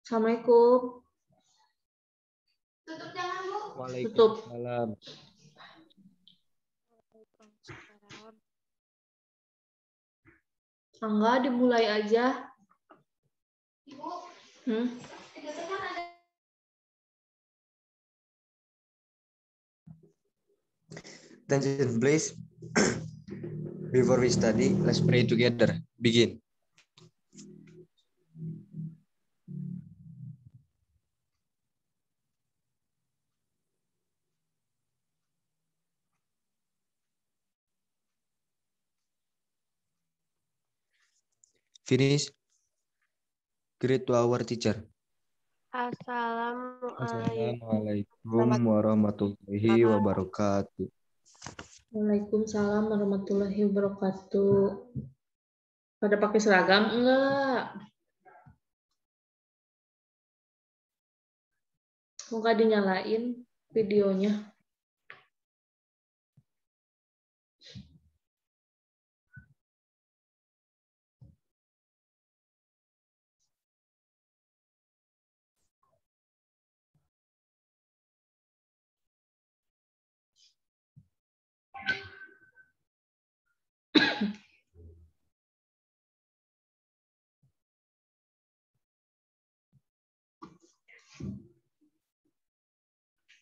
Assalamualaikum. Tutup jangan, Bu. Waalaikumsalam. Enggak, dimulai aja. Ibu, itu kan ada. Attention please. Before we study, let's pray together. Begin. Finish. Greet to our teacher. Assalamualaikum warahmatullahi wabarakatuh. Waalaikumsalam warahmatullahi wabarakatuh. Pada pakai seragam enggak? Enggak dinyalain videonya.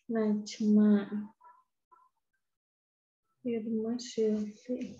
Najma Irma Sylvie.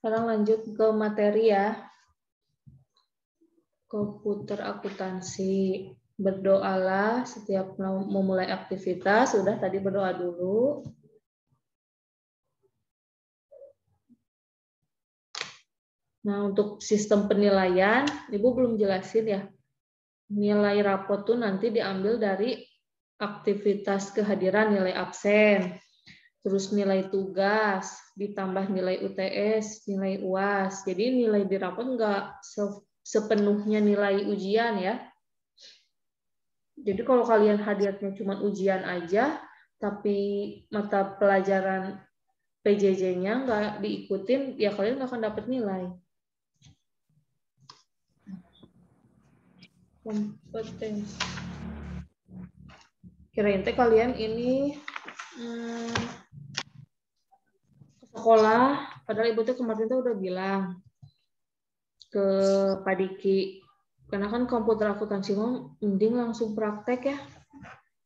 Sekarang lanjut ke materi ya. Komputer akuntansi. Berdoalah setiap memulai aktivitas. Sudah tadi berdoa dulu. Nah, untuk sistem penilaian, Ibu belum jelasin ya. Nilai rapot tuh nanti diambil dari aktivitas kehadiran, nilai absen, terus nilai tugas, ditambah nilai UTS, nilai UAS. Jadi nilai di rapot nggak sepenuhnya nilai ujian ya. Jadi kalau kalian hadirnya cuma ujian aja, tapi mata pelajaran PJJ-nya nggak diikutin, ya kalian nggak akan dapat nilai. Kompetensi. Kirain teh kalian ini ke sekolah, padahal ibu tuh kemarin tuh udah bilang ke Pak Diki, karena kan komputer akuntansi mending langsung praktek ya.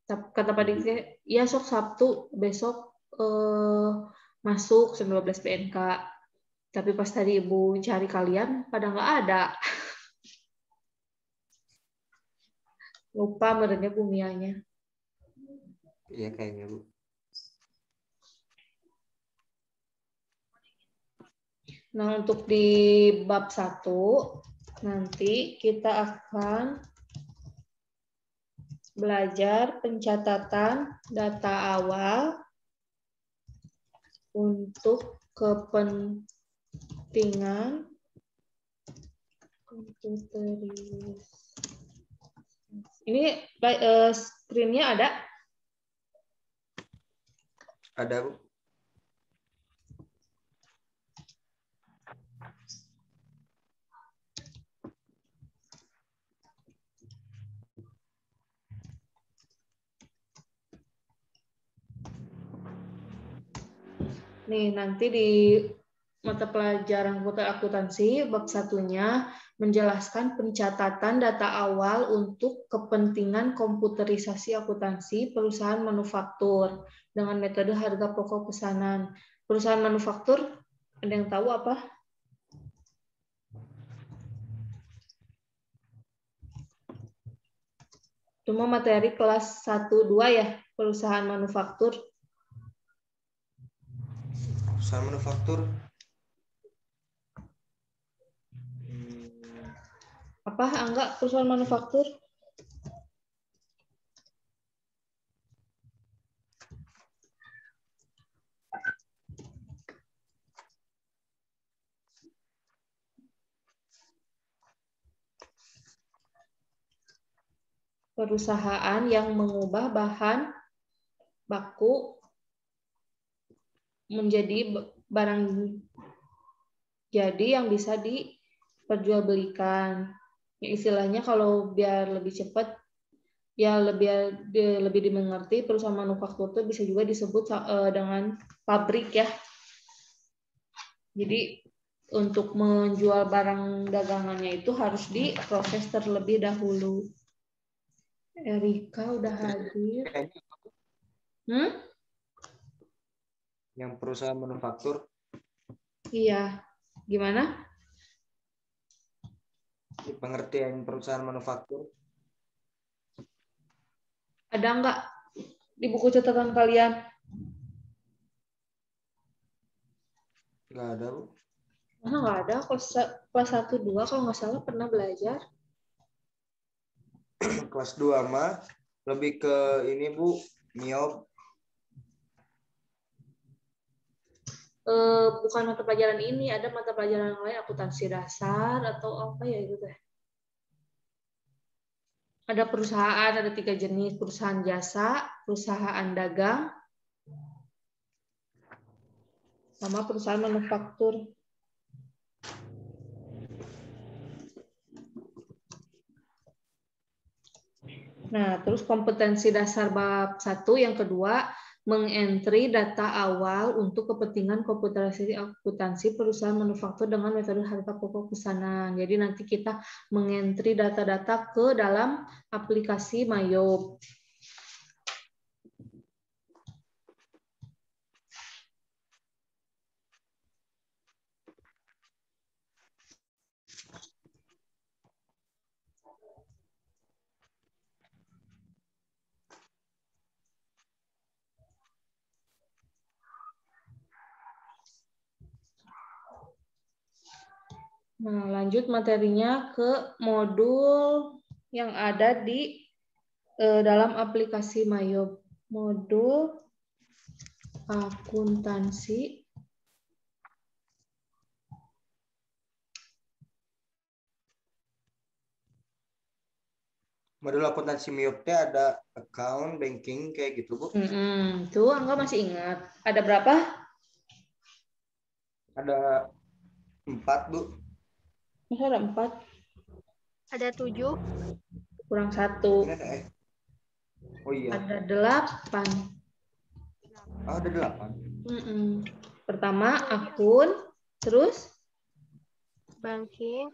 Kata Pak Diki, ya sok Sabtu besok masuk 19 PNK. Tapi pas tadi ibu cari kalian pada nggak ada. Lupa merenya bumianya. Iya kayaknya Bu. Nah, untuk di bab 1 nanti kita akan belajar pencatatan data awal untuk kepentingan komputerisasi. Ini screen-nya ada? Ada Bu. Nih, nanti di mata pelajaran komputer akuntansi bab 1-nya menjelaskan pencatatan data awal untuk kepentingan komputerisasi akuntansi perusahaan manufaktur dengan metode harga pokok pesanan. Perusahaan manufaktur, ada yang tahu apa? Cuma materi kelas 1-2 ya, perusahaan manufaktur. Perusahaan manufaktur. Apa, Angga, perusahaan manufaktur? Perusahaan yang mengubah bahan baku menjadi barang jadi yang bisa diperjualbelikan. Ya, istilahnya kalau biar lebih cepat, ya lebih dimengerti, perusahaan manufaktur itu bisa juga disebut dengan pabrik ya. Jadi untuk menjual barang dagangannya itu harus diproses terlebih dahulu. Erika udah hadir. Yang perusahaan manufaktur. Iya. Gimana? Pengertian perusahaan manufaktur. Ada nggak di buku catatan kalian? Nggak ada, Bu. Nggak ada. Kelas 1-2 kalau nggak salah pernah belajar. Kelas 2 mah lebih ke ini, Bu, MIOB. Bukan mata pelajaran ini, ada mata pelajaran yang lain, akuntansi dasar atau apa ya itu teh. Ada perusahaan, ada 3 jenis, perusahaan jasa, perusahaan dagang, sama perusahaan manufaktur. Nah, terus kompetensi dasar bab 1 yang kedua, mengentry data awal untuk kepentingan komputerisasi akuntansi perusahaan manufaktur dengan metode harga pokok pesanan. Jadi nanti kita mengentry data-data ke dalam aplikasi Mayob. Nah, lanjut materinya ke modul yang ada di dalam aplikasi Mayob. Modul akuntansi Modul akuntansi MIOB teh ada account, banking, kayak gitu, Bu. Tuh, Angga masih ingat. Ada berapa? Ada 4, Bu. Masa ada 4? Ada 7. Kurang 1. Ini ada Oh iya. Ada 8. Oh, ada 8. Pertama, akun. Terus? Banking.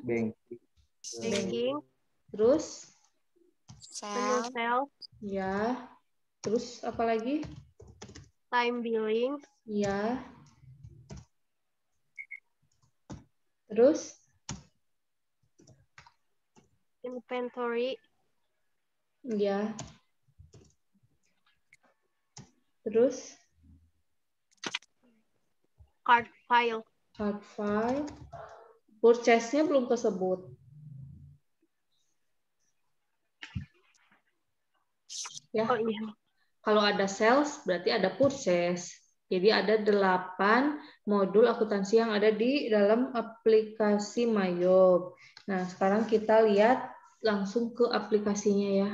Banking. Terus? Menu sales. Ya. Terus apa lagi? Time billing. Ya. Terus? Inventory. Ya. Terus? Card file. Card file. Purchase-nya belum tersebut. Ya. Oh iya. Kalau ada sales, berarti ada purchase. Jadi ada 8 modul akuntansi yang ada di dalam aplikasi Mayob. Nah, sekarang kita lihat langsung ke aplikasinya ya.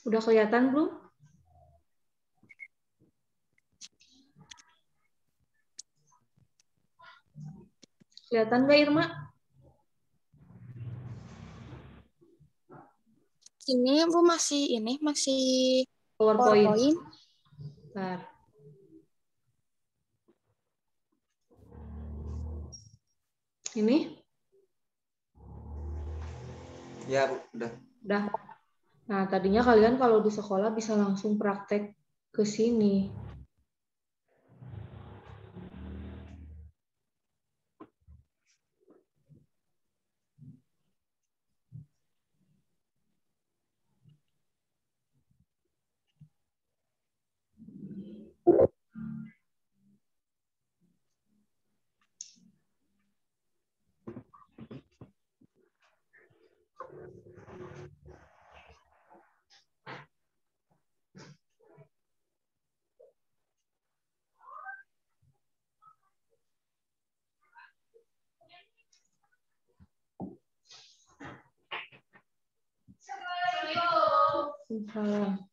Udah kelihatan belum? Kelihatan nggak, Irma? Ini Bu masih PowerPoint. PowerPoint. Bentar. Ini? Ya, Bu, udah. Udah. Nah, tadinya kalian kalau di sekolah bisa langsung praktek ke sini. Salam.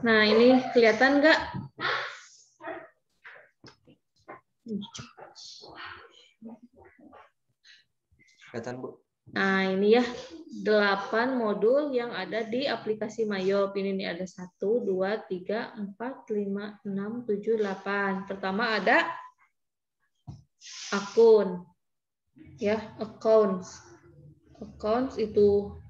Nah, ini kelihatan nggak? Kelihatan, Bu. Nah, ini ya 8 modul yang ada di aplikasi Mayop. Ini nih ada 1, 2, 3, 4, 5, 6, 7, 8. Pertama ada akun. Ya, accounts. Accounts itu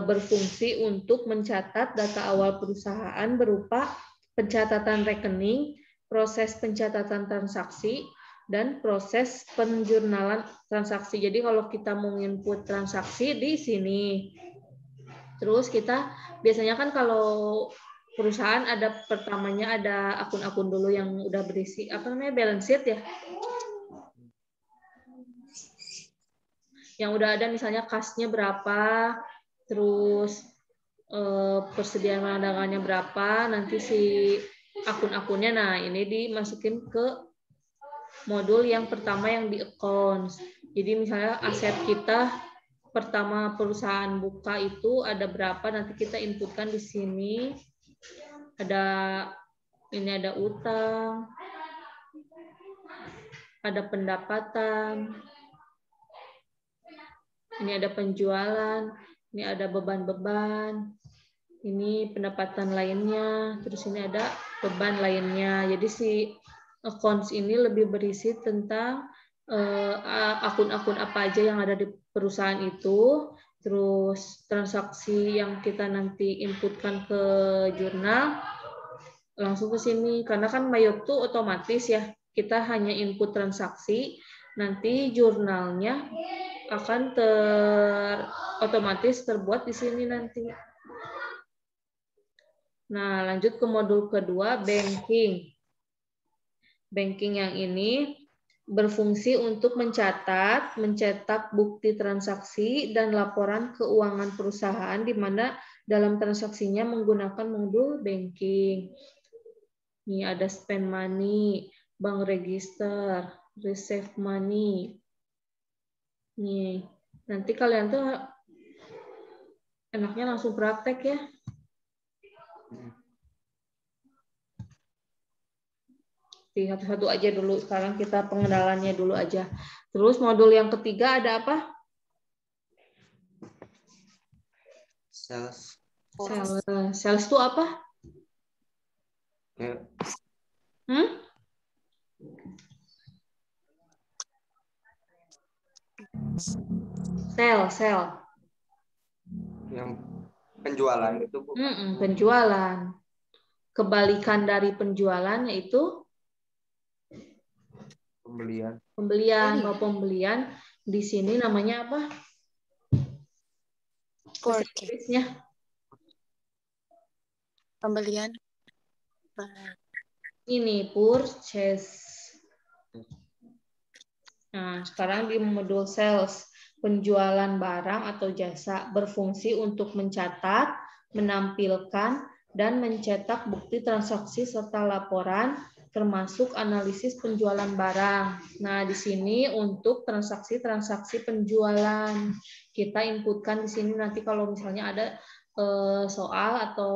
berfungsi untuk mencatat data awal perusahaan berupa pencatatan rekening, proses pencatatan transaksi, dan proses penjurnalan transaksi. Jadi kalau kita mau input transaksi di sini. Terus kita biasanya kan kalau perusahaan ada pertamanya ada akun-akun dulu yang udah berisi apa namanya balance sheet ya. Yang udah ada misalnya kas-nya berapa, terus persediaan cadangannya berapa, nanti si akun-akunnya, nah ini dimasukin ke modul yang pertama yang di accounts. Jadi misalnya aset kita pertama perusahaan buka itu ada berapa, nanti kita inputkan di sini. Ini ada utang, ada pendapatan, ini ada penjualan, ini ada beban-beban, ini pendapatan lainnya, terus ini ada beban lainnya. Jadi si accounts ini lebih berisi tentang akun-akun apa aja yang ada di perusahaan itu, terus transaksi yang kita nanti inputkan ke jurnal, langsung ke sini. Karena kan Mayop tuh otomatis ya, kita hanya input transaksi, nanti jurnalnya akan otomatis terbuat di sini nanti. Nah, lanjut ke modul kedua, banking. Banking yang ini berfungsi untuk mencetak bukti transaksi dan laporan keuangan perusahaan di mana dalam transaksinya menggunakan modul banking. Ini ada spend money, bank register, receive money. Nih, nanti kalian tuh enaknya langsung praktek ya. Satu-satu aja dulu. Sekarang kita pengenalannya dulu aja. Terus modul yang ketiga ada apa? Sales. Sales itu apa? Ya. Sel. Yang penjualan itu, Bu. Penjualan. kebalikan dari penjualan yaitu Pembelian. pembelian. Pembelian di sini namanya apa? Bahasa Purchase. Inggrisnya. Pembelian. Ini purchase. Nah, sekarang di modul sales, penjualan barang atau jasa berfungsi untuk mencatat, menampilkan, dan mencetak bukti transaksi serta laporan, termasuk analisis penjualan barang. Nah, di sini untuk transaksi-transaksi penjualan, kita inputkan di sini nanti kalau misalnya ada soal atau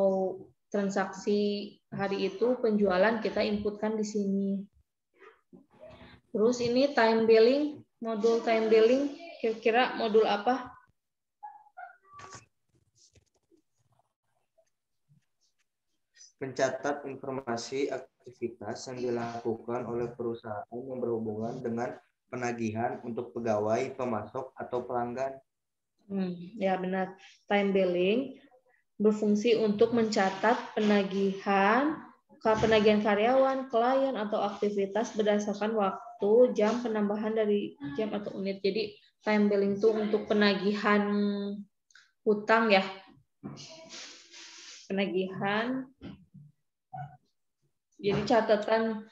transaksi hari itu penjualan, kita inputkan di sini. Terus ini time billing, modul time billing, kira-kira modul apa? Mencatat informasi aktivitas yang dilakukan oleh perusahaan yang berhubungan dengan penagihan untuk pegawai, pemasok, atau pelanggan. Ya benar. Time billing berfungsi untuk mencatat penagihan karyawan, klien, atau aktivitas berdasarkan waktu, jam, penambahan dari jam atau unit. Jadi time billing itu untuk penagihan hutang ya. Penagihan. Jadi catatan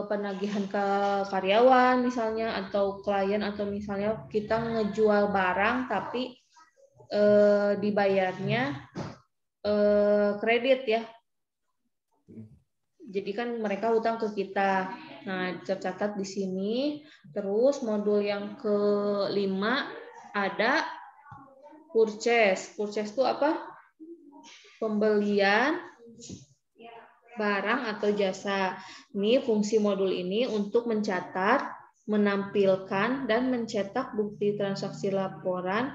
penagihan ke karyawan misalnya atau klien atau misalnya kita ngejual barang tapi dibayarnya kredit ya. Jadi kan mereka hutang ke kita. Nah, tercatat di sini. Terus modul yang kelima ada purchase. Purchase itu apa? Pembelian barang atau jasa. Ini fungsi modul ini untuk mencatat, menampilkan, dan mencetak bukti transaksi laporan,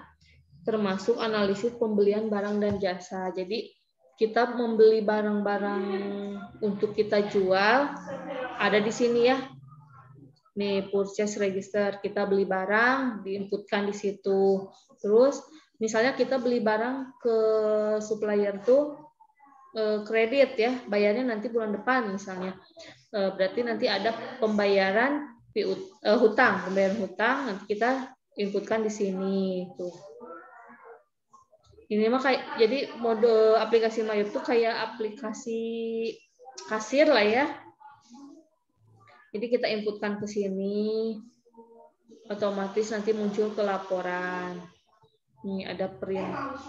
termasuk analisis pembelian barang dan jasa. Jadi kita membeli barang-barang untuk kita jual ada di sini ya. Nih purchase register, kita beli barang diinputkan di situ. Terus misalnya kita beli barang ke supplier tuh kredit ya, bayarnya nanti bulan depan misalnya. Berarti nanti ada pembayaran hutang, pembayaran hutang nanti kita inputkan di sini tuh. Ini mah kayak jadi mode aplikasi Mayup tuh kayak aplikasi kasir lah ya. Jadi kita inputkan ke sini, otomatis nanti muncul ke laporan. Ini ada print.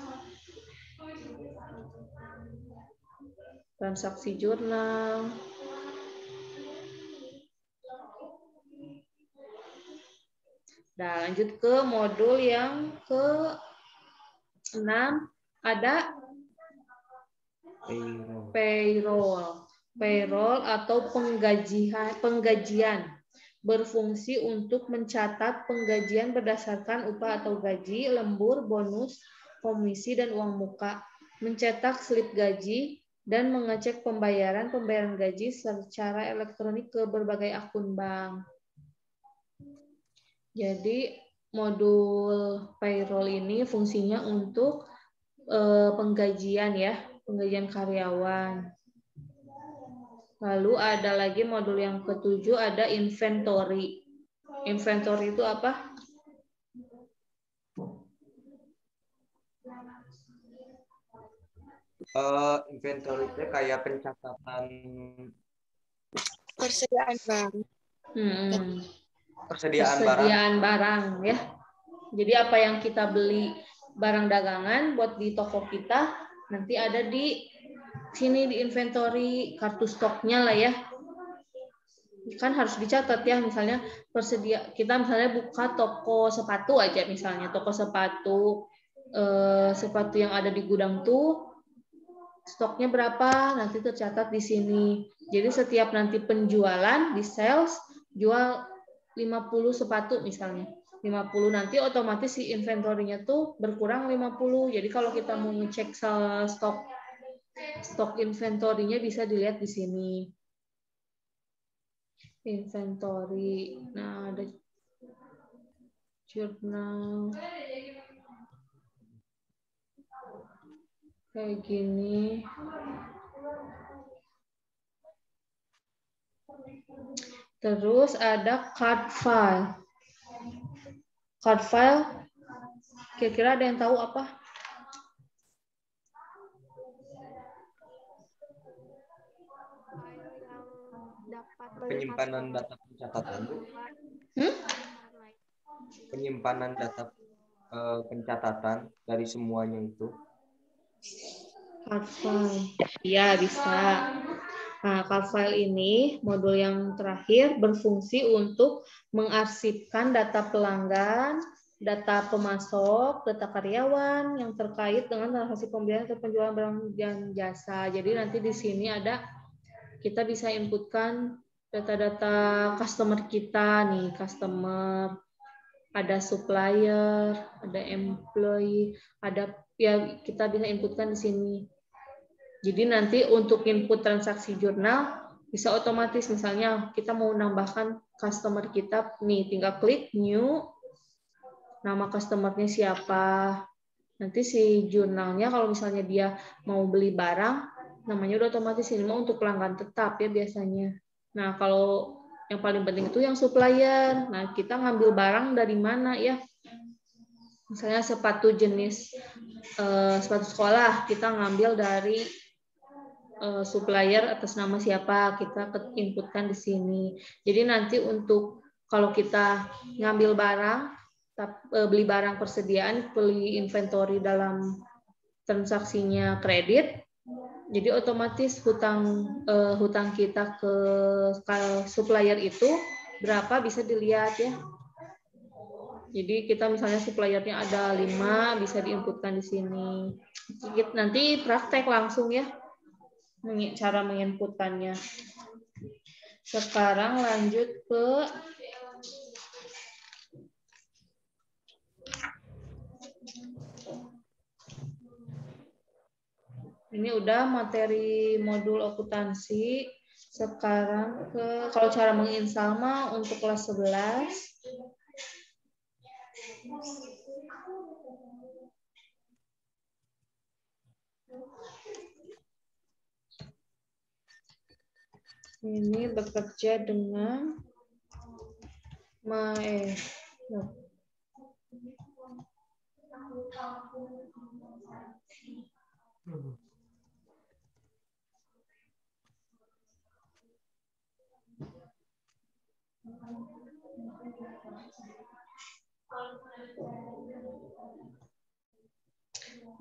Transaksi jurnal. Nah, lanjut ke modul yang ke-6 ada payroll. Payroll atau penggajian berfungsi untuk mencatat penggajian berdasarkan upah atau gaji, lembur, bonus, komisi, dan uang muka, mencetak slip gaji, dan mengecek pembayaran gaji secara elektronik ke berbagai akun bank. Jadi modul payroll ini fungsinya untuk penggajian ya, penggajian karyawan. Lalu ada lagi modul yang ke-7 ada inventory. Inventory itu apa? Inventory itu kayak pencatatan Persediaan barang. persediaan barang ya. Jadi apa yang kita beli barang dagangan buat di toko kita nanti ada di sini di inventory, kartu stoknya lah ya. Kan harus dicatat ya, misalnya kita misalnya buka toko sepatu aja misalnya, toko sepatu yang ada di gudang tuh stoknya berapa nanti tercatat di sini. Jadi setiap nanti penjualan di sales jual 50 sepatu misalnya. 50 nanti otomatis si inventory-nya tuh berkurang 50. Jadi kalau kita mau ngecek stok inventory-nya bisa dilihat di sini. Inventory. Nah, ada jurnal. Kayak gini. Terus ada card file. Card file, kira-kira ada yang tahu apa? File yang dapat Penyimpanan data pencatatan. Penyimpanan data pencatatan dari semuanya itu. Card file. Iya, bisa. Nah, card file ini modul yang terakhir berfungsi untuk mengarsipkan data pelanggan, data pemasok, data karyawan yang terkait dengan transaksi pembelian atau penjualan barang dan jasa. Jadi nanti di sini ada kita bisa inputkan data-data customer kita nih, customer, ada supplier, ada employee, ada ya kita bisa inputkan di sini. Jadi nanti untuk input transaksi jurnal bisa otomatis, misalnya kita mau nambahkan customer kita nih, tinggal klik new, nama customernya siapa. Nanti si jurnalnya kalau misalnya dia mau beli barang, namanya udah otomatis ini mau untuk pelanggan tetap ya biasanya. Nah, kalau yang paling penting itu yang supplier. Nah, kita ngambil barang dari mana ya? Misalnya sepatu jenis sepatu sekolah, kita ngambil dari supplier atas nama siapa, kita inputkan di sini. Jadi nanti untuk kalau kita ngambil barang, beli barang persediaan, beli inventory dalam transaksinya kredit, jadi otomatis hutang kita ke supplier itu berapa bisa dilihat ya. Jadi kita misalnya suppliernya ada 5, bisa diinputkan di sini. Nanti praktek langsung ya cara menginputkannya. Sekarang lanjut ke ini udah materi modul akuntansi. Sekarang ke kalau cara menginstal mah untuk kelas 11. Ini bekerja dengan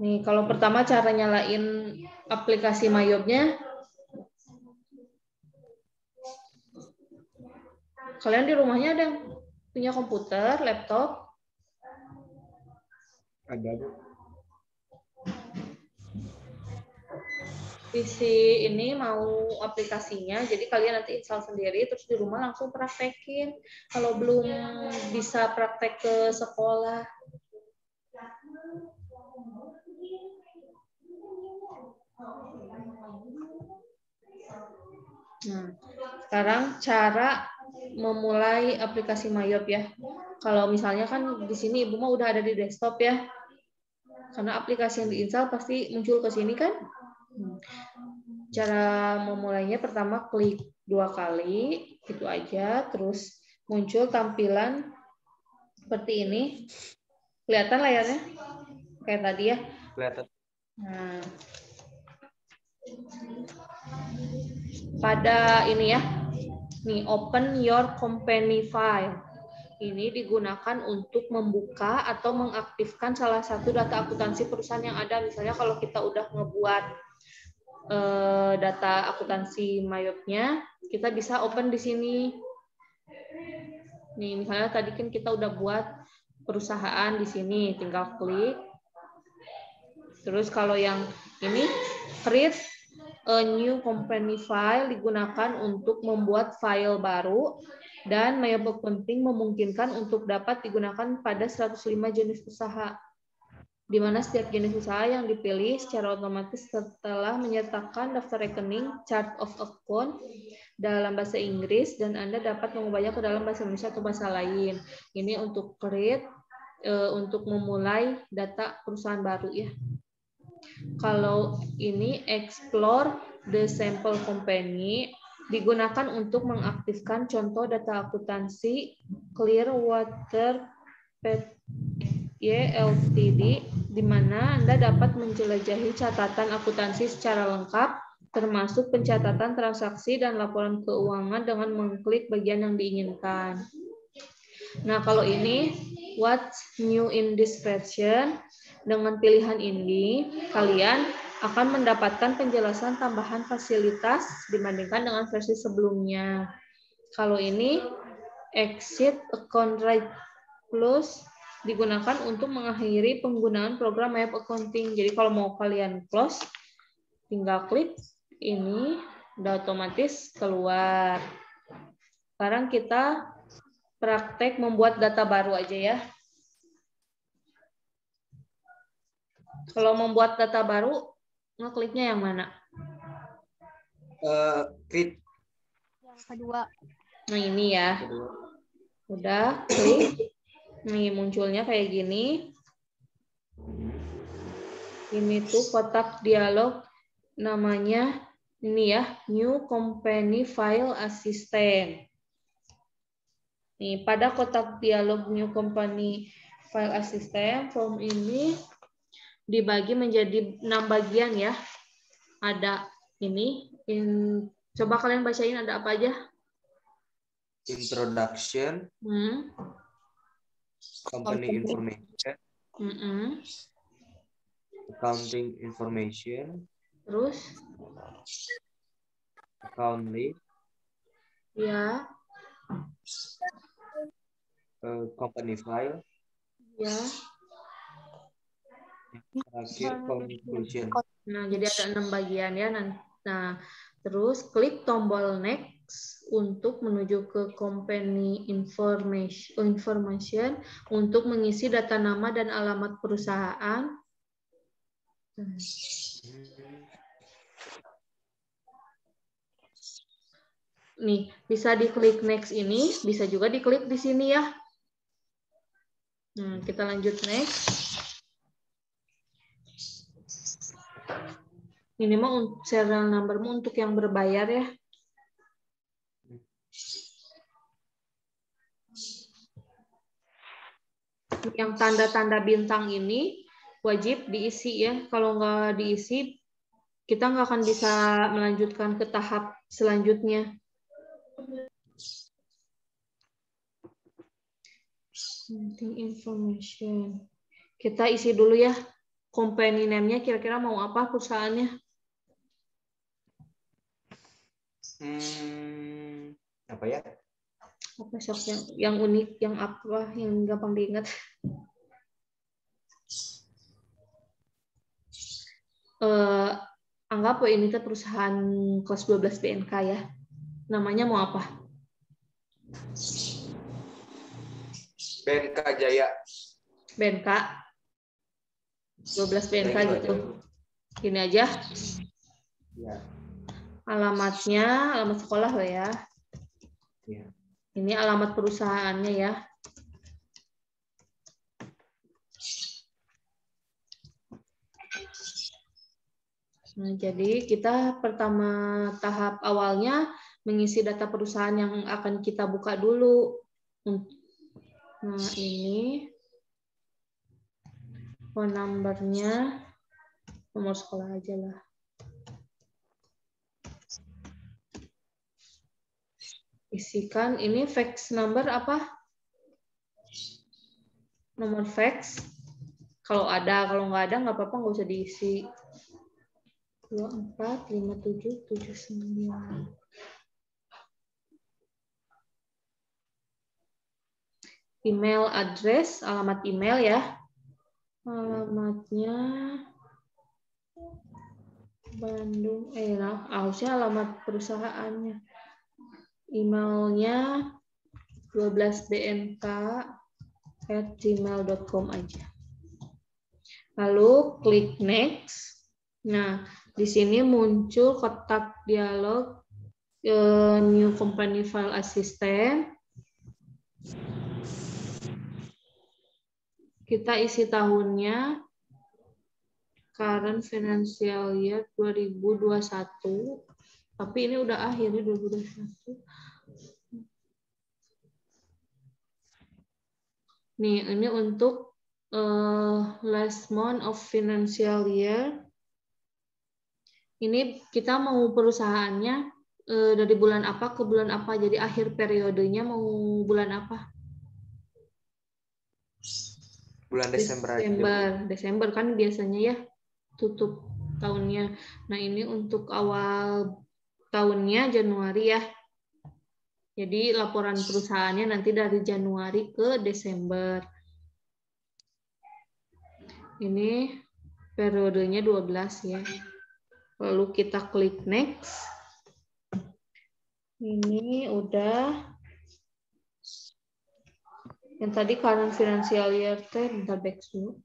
nih, kalau pertama cara nyalain aplikasi Mayobnya, kalian di rumahnya ada yang punya komputer, laptop? Ada, Bu. PC ini mau aplikasinya, jadi kalian nanti install sendiri, terus di rumah langsung praktekin. Kalau belum bisa praktek ke sekolah. Nah, sekarang cara memulai aplikasi Mayob ya. Kalau misalnya kan di sini Ibu mah udah ada di desktop ya. Karena aplikasi yang diinstal pasti muncul ke sini kan. Cara memulainya pertama klik 2 kali, itu aja. Terus muncul tampilan seperti ini. Kelihatan layarnya? Kayak tadi ya. Kelihatan. Nah, pada ini ya, nih open your company file. Ini digunakan untuk membuka atau mengaktifkan salah satu data akuntansi perusahaan yang ada. Misalnya kalau kita udah ngebuat data akuntansi Mayobnya, kita bisa open di sini. Nih, misalnya tadi kan kita udah buat perusahaan di sini, tinggal klik. Terus kalau yang ini create a new company file digunakan untuk membuat file baru, dan Mayob penting memungkinkan untuk dapat digunakan pada 105 jenis usaha, di mana setiap jenis usaha yang dipilih secara otomatis setelah menyertakan daftar rekening, chart of account dalam bahasa Inggris, dan Anda dapat mengubahnya ke dalam bahasa Indonesia atau bahasa lain. Ini untuk create, untuk memulai data perusahaan baru ya. Kalau ini explore the sample company digunakan untuk mengaktifkan contoh data akuntansi Clearwater PY Ltd, di mana Anda dapat menjelajahi catatan akuntansi secara lengkap, termasuk pencatatan transaksi dan laporan keuangan dengan mengklik bagian yang diinginkan. Nah, kalau ini what's new in this version, dengan pilihan ini kalian akan mendapatkan penjelasan tambahan fasilitas dibandingkan dengan versi sebelumnya. Kalau ini exit account right plus digunakan untuk mengakhiri penggunaan program web accounting. Jadi kalau mau kalian close, tinggal klik ini, udah otomatis keluar. Sekarang kita praktek membuat data baru aja ya. Kalau membuat data baru, ngekliknya yang mana? Klik Yang kedua. Nah ini ya. kedua. Udah, klik. Nih munculnya kayak gini. Ini tuh kotak dialog namanya ini ya, New Company File Assistant. Nih, pada kotak dialog New Company File Assistant, form ini dibagi menjadi 6 bagian ya. Ada ini, coba kalian bacain ada apa aja? Introduction, company information, accounting information, Terus? account list, Ya. company file, Ya. terakhir conclusion. Nah, jadi ada 6 bagian ya. Nah, terus klik tombol next untuk menuju ke company information untuk mengisi data nama dan alamat perusahaan. Nih, bisa diklik next ini, bisa juga diklik di sini ya. Kita lanjut next. Ini mah serial numbermu untuk yang berbayar ya. Yang tanda-tanda bintang ini wajib diisi ya. Kalau nggak diisi, kita nggak akan bisa melanjutkan ke tahap selanjutnya. Information. Kita isi dulu ya. Company name-nya kira-kira mau apa perusahaannya? Apa ya? Apa sok yang unik, yang apa, yang gampang diingat? Anggap ini tuh perusahaan kelas 12 BNK ya. Namanya mau apa? BNK Jaya. BNK 12 BNK gitu. Gini aja. Ya. Alamatnya, alamat sekolah loh ya. Ya. Ini alamat perusahaannya ya. Nah, jadi kita pertama tahap awalnya mengisi data perusahaan yang akan kita buka dulu. Nah, ini phone number-nya, nomor sekolah aja lah. Isikan ini fax number apa? Nomor fax. Kalau ada, kalau nggak ada nggak apa-apa, nggak usah diisi. 245779. Email address, alamat email ya. Alamatnya Bandung. Nah, harusnya alamat perusahaannya. Emailnya 12bnk@gmail.com aja. Lalu klik next. Nah, di sini muncul kotak dialog New Company File Assistant. Kita isi tahunnya. current financial year 2021. Tapi ini udah akhir ya 2021. Nih, ini untuk last month of financial year. Ini kita mau perusahaannya dari bulan apa ke bulan apa. Jadi akhir periodenya mau bulan apa? Bulan Desember aja. Desember kan biasanya ya tutup tahunnya. Nah, ini untuk awal tahunnya Januari ya. Jadi laporan perusahaannya nanti dari Januari ke Desember. Ini periodenya 12 ya. Lalu kita klik next. Ini udah. Yang tadi current financial year, bentar back dulu.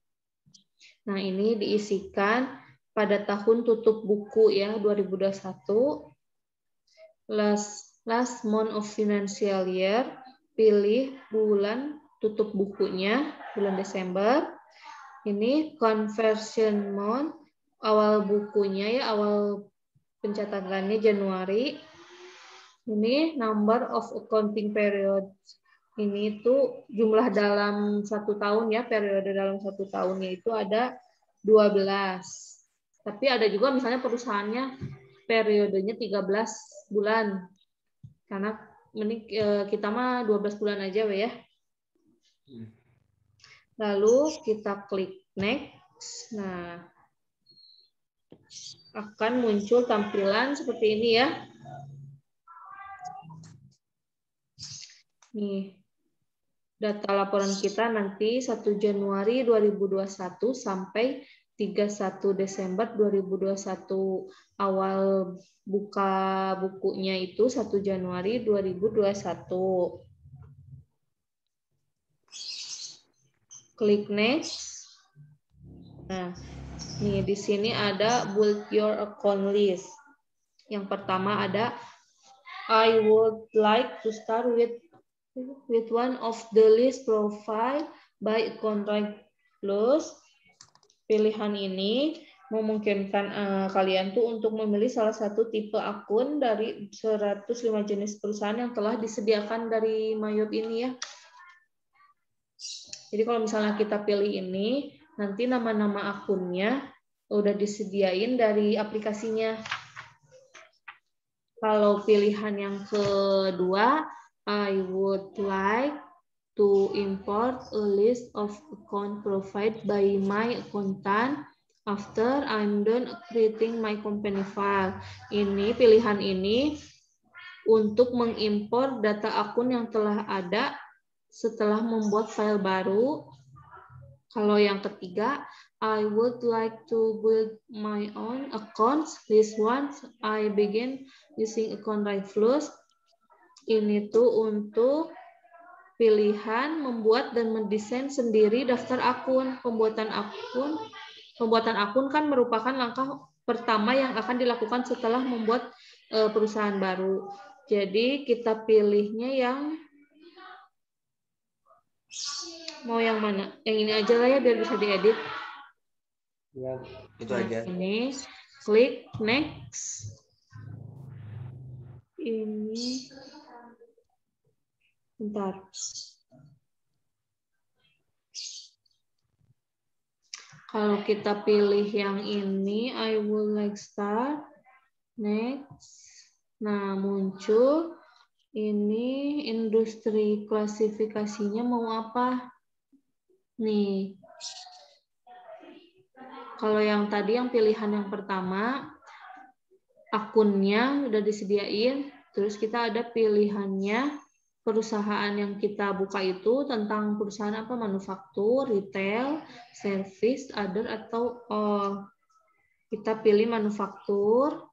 Nah, ini diisikan pada tahun tutup buku ya, 2021. Last month of financial year, pilih bulan tutup bukunya, bulan Desember. Ini conversion month, awal bukunya ya, awal pencatatannya Januari. Ini number of accounting periods. Ini tuh jumlah dalam 1 tahun ya, periode dalam 1 tahunnya itu ada 12. Tapi ada juga misalnya perusahaannya periodenya 13 bulan. Karena kita mah 12 bulan aja ya. Lalu kita klik next. Nah, akan muncul tampilan seperti ini ya. Nih, data laporan kita nanti 1 Januari 2021 sampai 31 Desember 2021. Awal buka bukunya itu 1 Januari 2021. Klik next. Nah, nih di sini ada build your account list. Yang pertama ada I would like to start with one of the list profile by contract plus. Pilihan ini memungkinkan kalian tuh untuk memilih salah satu tipe akun dari 105 jenis perusahaan yang telah disediakan dari Mayop ini ya. Jadi kalau misalnya kita pilih ini, nanti nama-nama akunnya udah disediain dari aplikasinya. Kalau pilihan yang kedua, I would like to import a list of account provided by my accountant after I'm done creating my company file. Ini pilihan ini untuk mengimpor data akun yang telah ada setelah membuat file baru. Kalau yang ketiga, I would like to build my own accounts list once I begin using account Plus. Ini tuh untuk pilihan membuat dan mendesain sendiri daftar akun. Pembuatan akun kan merupakan langkah pertama yang akan dilakukan setelah membuat perusahaan baru. Jadi kita pilihnya yang mau yang mana? Yang ini aja lah ya biar bisa diedit. Ya, itu nah, aja. Ini klik next. Ini bentar. Kalau kita pilih yang ini, I would like start next. Nah, muncul ini industri klasifikasinya mau apa? Nih. Kalau yang tadi yang pilihan yang pertama, akunnya udah disediain, terus kita ada pilihannya perusahaan yang kita buka itu tentang perusahaan apa, manufaktur, retail, service, other, atau kita pilih manufaktur.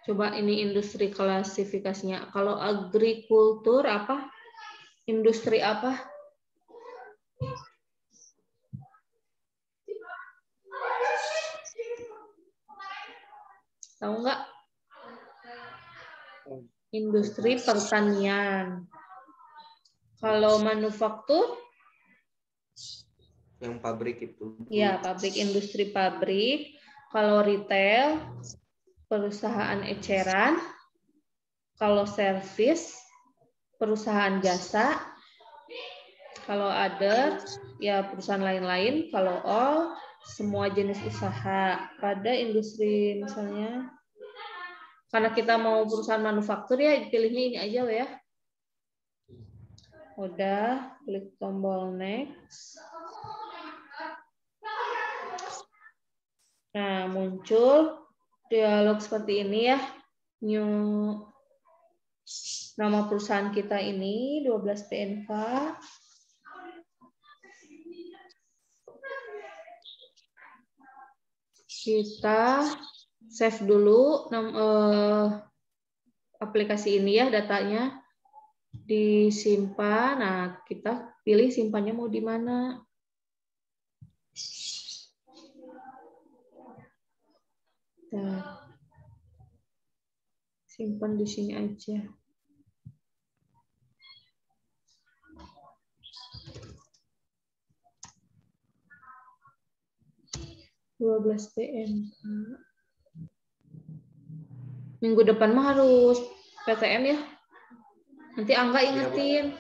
Coba ini industri klasifikasinya. Kalau agrikultur apa? Industri apa? Tahu nggak? Industri pertanian. Kalau manufaktur, Yang pabrik itu. ya pabrik, industri pabrik. Kalau retail, perusahaan eceran. Kalau servis, perusahaan jasa. Kalau other, ya perusahaan lain-lain. Kalau all, semua jenis usaha. Pada industri misalnya, karena kita mau perusahaan manufaktur ya, pilihnya ini aja ya. Udah, klik tombol next. Nah, muncul dialog seperti ini ya. New nama perusahaan kita ini 12 PNK. Kita save dulu aplikasi ini ya, datanya disimpan. Nah, kita pilih simpannya mau di mana. Nah, simpan di sini aja. (12 PNK). Minggu depan mah harus PTM ya. Nanti Angga ingetin.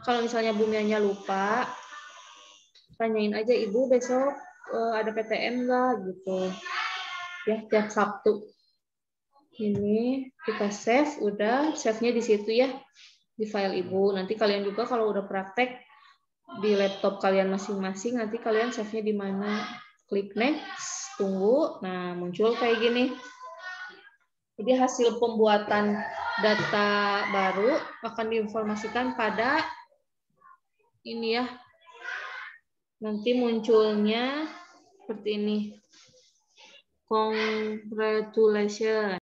Kalau misalnya Bu Mianya lupa, tanyain aja Ibu besok ada PTM nggak gitu. Ya, tiap Sabtu. Ini kita save, udah save-nya di situ ya, di file Ibu. Nanti kalian juga kalau udah praktek di laptop kalian masing-masing, nanti kalian save-nya di mana. Klik next, tunggu. Nah, muncul kayak gini. Jadi hasil pembuatan data baru akan diinformasikan pada ini ya. Nanti munculnya seperti ini. Congratulations.